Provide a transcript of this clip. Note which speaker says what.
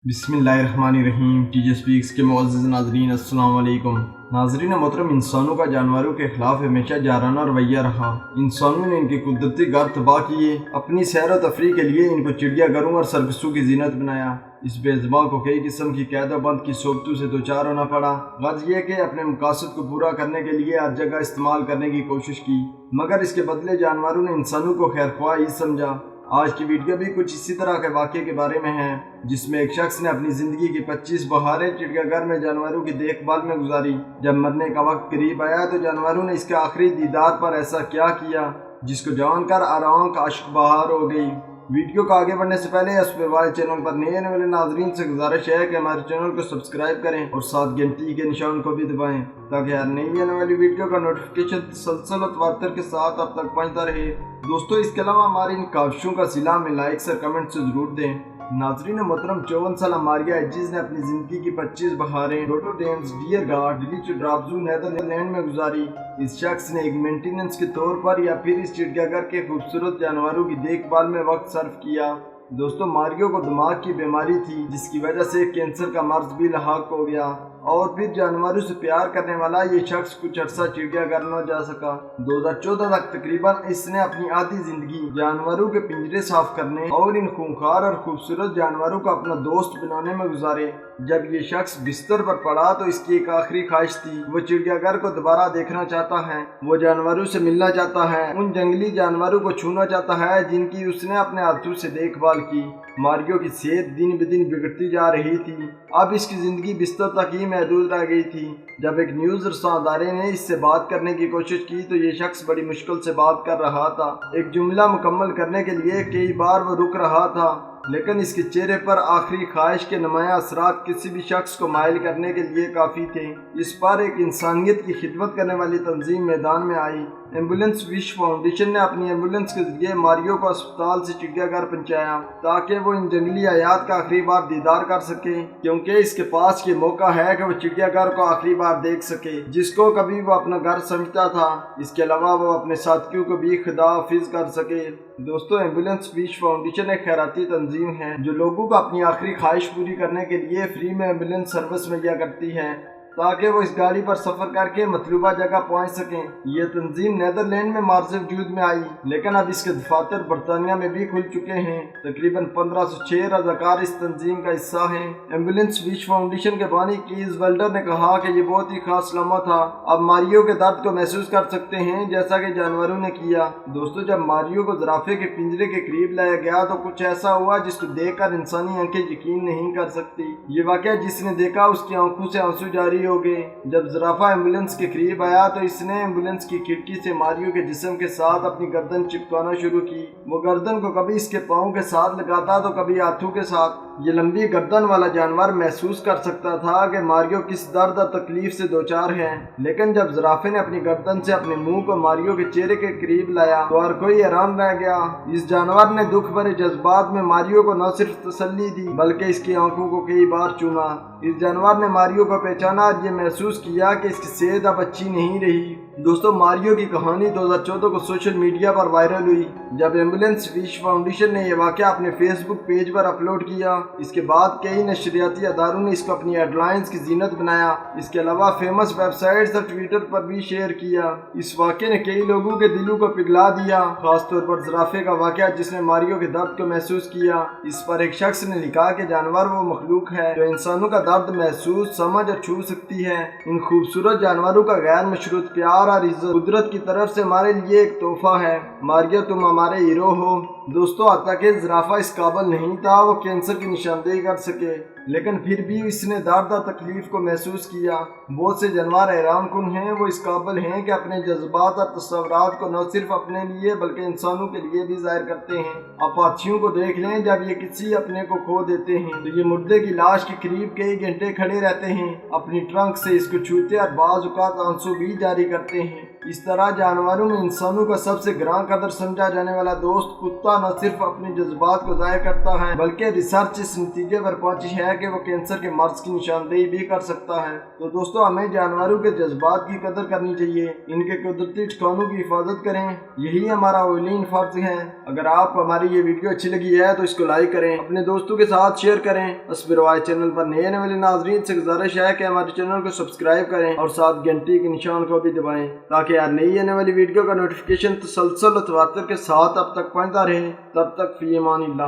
Speaker 1: बिस्मिल्लाहिर्रहमानिर्रहीम। TJ speaks के मुअज़्ज़िज़ नाज़रीन, अस्सलाम वालेकुम। नाज़रीन मोहतरम, इंसानों का जानवरों के खिलाफ हमेशा जाराना रवैया रहा। इंसानों ने इनके कुदरती घर तबाह किए, अपनी सैर व तफरीह के लिए इनको चिड़ियाघरों और सर्कसों की जीनत बनाया। इस बेज़ुबान को कई किस्म की कैदोबंद की सोबतों से दो चार होना पड़ा। गर्ज ये कि अपने मकासद को पूरा करने के लिए हर जगह इस्तेमाल करने की कोशिश की, मगर इसके बदले जानवरों ने इंसानों को खैरख्वाह ही समझा। आज की वीडियो भी कुछ इसी तरह के वाक़े के बारे में है, जिसमें एक शख्स ने अपनी ज़िंदगी की 25 बहारें चिड़ियाघर में जानवरों की देखभाल में गुजारी। जब मरने का वक्त करीब आया तो जानवरों ने इसके आखिरी दीदार पर ऐसा क्या किया जिसको जानकर आराम का अश्क बहार हो गई। वीडियो को आगे बढ़ने से पहले एसपी वाले चैनल पर नए आने वाले नाजरीन से गुजारिश है कि हमारे चैनल को सब्सक्राइब करें और साथ घंटी के निशान को भी दबाएं, ताकि हर नई आने वाली वीडियो का नोटिफिकेशन तसलसल और तवातर के साथ आप तक पहुंचता रहे। दोस्तों, इसके अलावा हमारी इन काविशों का सिला में लाइक से कमेंट से जरूर दें। नाजरीन मोहतरम, 54 साल मारिया एजिज ने अपनी जिंदगी की 25 बहारें रोटरडेम्स, डियरगार्ड, डिलीच ड्राबजू, नेदरलैंड में गुजारी। इस शख्स ने एक मेंटेनेंस के तौर पर या फिर इस चिड़ियाघर के खूबसूरत जानवरों की देखभाल में वक्त सर्फ किया। दोस्तों, मारियो को दिमाग की बीमारी थी, जिसकी वजह से कैंसर का मर्ज भी लाहक हो गया, और फिर जानवरों से प्यार करने वाला ये शख्स कुछ अरसा चिड़ियाघर न जा सका। 2014 तक तकरीबन इसने अपनी आधी जिंदगी जानवरों के पिंजरे साफ करने और इन खूंखार और खूबसूरत जानवरों को अपना दोस्त बनाने में गुजारे। जब ये शख्स बिस्तर पर पड़ा तो इसकी एक आखिरी ख्वाहिश थी, वो चिड़ियाघर को दोबारा देखना चाहता है, वो जानवरों से मिलना चाहता है, उन जंगली जानवरों को छूना चाहता है जिनकी उसने अपने हाथों से देखभाल की। मारियो की सेहत दिन ब दिन बिगड़ती जा रही थी, अब इसकी जिंदगी बिस्तर तक ही महदूद रह गई थी। जब एक न्यूज़ रसां अदारे ने इससे बात करने की कोशिश की तो ये शख्स बड़ी मुश्किल से बात कर रहा था। एक जुमला मुकम्मल करने के लिए कई बार वो रुक रहा था, लेकिन इसके चेहरे पर आखिरी ख्वाहिश के नुमाया असरात किसी भी शख्स को माइल करने के लिए काफ़ी थे। इस पर एक इंसानियत की खिदमत करने वाली तंजीम मैदान में आई। एम्बुलेंस विश फाउंडेशन ने अपनी एम्बुलेंस के जरिए मारियो को अस्पताल से चिड़ियाघर पहुंचाया, ताकि वो इन जंगली हयात का आखिरी बार दीदार कर सके, क्योंकि इसके पास ये मौका है कि वो चिड़ियाघर को आखिरी बार देख सके, जिसको कभी वो अपना घर समझता था। इसके अलावा वो अपने साथियों को भी खुदा हाफिज कर सके। दोस्तों, एम्बुलेंस विश फाउंडेशन एक खैराती तंजीम है जो लोगों को अपनी आखिरी ख्वाहिश पूरी करने के लिए फ्री में एम्बुलेंस सर्विस मुहैया करती है, ताकि वो इस गाड़ी पर सफर करके मतलूबा जगह पहुंच सकें। ये तंजीम नेदरलैंड में मार्च वजूद में आई, लेकिन अब इसके दफातर बरतानिया में भी खुल चुके हैं। तकरीबन 1506 रज़ाकार इस तंजीम का हिस्सा हैं। एम्बुलेंस विश फाउंडेशन के बानी कीज वेल्डर ने कहा कि ये बहुत ही खास लम्हा था, अब मारियो के दर्द को महसूस कर सकते हैं जैसा कि जानवरों ने किया। दोस्तों, जब मारियो को ज़राफे के पिंजरे के करीब लाया गया तो कुछ ऐसा हुआ जिसको देखकर इंसानी आंखें यकीन नहीं कर सकती। ये वाकया जिसने देखा उसकी आंखों से आंसू जारी हो गए। जब ज़राफा एम्बुलेंस के करीब आया तो इसने एम्बुलेंस की खिड़की से मारियो के जिस्म के साथ अपनी गर्दन चिपकाना शुरू की। वो गर्दन को कभी इसके पाँव के साथ लगाता तो कभी हाथों के साथ। ये लंबी गर्दन वाला जानवर महसूस कर सकता था कि मारियो किस दर्द और तकलीफ से दो चार है, लेकिन जब ज़राफे ने अपनी गर्दन से अपने मुंह को मारियो के चेहरे के करीब लाया तो हर कोई हैरान रह गया। इस जानवर ने दुख भरे जज्बात में मारियो को न सिर्फ तसल्ली दी बल्कि इसकी आंखों को कई बार चूमा। इस जानवर ने मारियो को पहचाना और ये महसूस किया कि इसकी सेहत अब अच्छी नहीं रही। दोस्तों, मारियो की कहानी 2014 को सोशल मीडिया पर वायरल हुई, जब एम्बुलेंस विश फाउंडेशन ने यह वाकया अपने फेसबुक पेज पर अपलोड किया। इसके बाद कई नशरियाती अदारों ने इसको अपनी हेडलाइंस की जीनत बनाया। इसके अलावा फेमस वेबसाइट्स और ट्विटर पर भी शेयर किया। इस वाकये ने कई लोगों के दिलों को पिघला दिया, खासतौर पर ज़राफे का वाकया जिसने मारियो के दर्द को महसूस किया। इस पर एक शख्स ने लिखा कि जानवर वो मखलूक है जो इंसानों का दर्द महसूस, समझ और छू सकती है। इन खूबसूरत जानवरों का गैर मशरूत प्यार और इज्जत कुदरत की तरफ से हमारे लिए एक तोहफा है। मारियो, तुम हमारे हीरो हो। दोस्तों, हालांकि ज़राफा इस काबिल नहीं था वो कैंसर की निशानदेही कर सके, लेकिन फिर भी इसने दर्द और तकलीफ को महसूस किया। बहुत से जानवर हैरान कुन हैं, वो इस काबिल हैं कि अपने जज्बात और तस्वुरात को न सिर्फ अपने लिए बल्कि इंसानों के लिए भी जाहिर करते हैं। आप हाथियों को देख लें, जब ये किसी अपने को खो देते हैं तो ये मुर्दे की लाश के करीब कई घंटे खड़े रहते हैं, अपनी ट्रंक से इसको छूते और बाज़ औक़ात आंसू भी जारी करते हैं। اس طرح جانوروں میں انسانوں کا سب سے گراں قدر سمجھا جانے والا دوست کتا نہ صرف اپنے جذبات کو ظاہر کرتا ہے بلکہ ریسرچ اس نتیجے پر پہنچی ہے کہ وہ کینسر کے مرض کی نشاندہی بھی کر سکتا ہے۔ تو دوستو ہمیں جانوروں کے جذبات کی قدر کرنی چاہیے، ان کے قدرتی ٹھکانوں کی حفاظت کریں، یہی ہمارا اولین فرض ہے۔ اگر آپ کو ہماری یہ ویڈیو اچھی لگی ہے تو اس کو لائک کریں، اپنے دوستوں کے ساتھ شیئر کریں۔ اصبر وائس چینل پر نئے آنے والے ناظرین سے گزارش ہے کہ ہمارے چینل کو سبسکرائب کریں اور ساتھ گھنٹی کے نشان کو بھی دبائیں تاکہ ہر نئی آنے والی ویڈیو کا نوٹیفیکیشن تسلسل و تواتر کے ساتھ اب تک پہنچتا رہے۔ تب تک فی امان اللہ۔